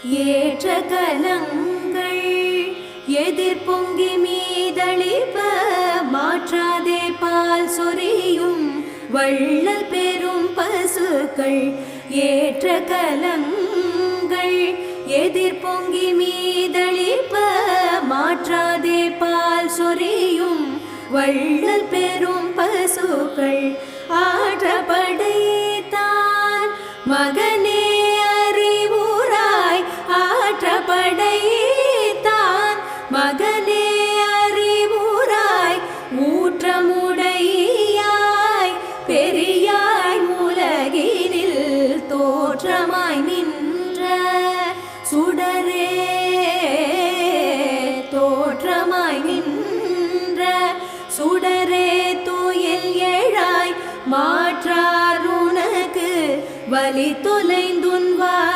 ஏற்ற கலங்கள் எதிர் பொங்கி மீதளிப்ப மாற்றாதே பால் சொரியும் வள்ளல் பெரும் பசுக்கள். ஏற்ற கலங்கள் எதிர் பொங்கி மீதளிப்ப மாற்றாதே பால் சொரியும் வள்ளல் பெரும் பசுக்கள். ஆற்றப்படைத்தான் மகனே அறிவுராய், ஆற்றப்படைத்தான் மகனே அறிவுராய், ஊற்றமுடையாய் பெரியாய் உலகினில் தோற்றமாய் நின்ற சுடரே, தோற்றமாய் நின்ற சுடரே, துயில் எழாய் மாற்றார் உனக்கு வலி தொலைந்துன்வார்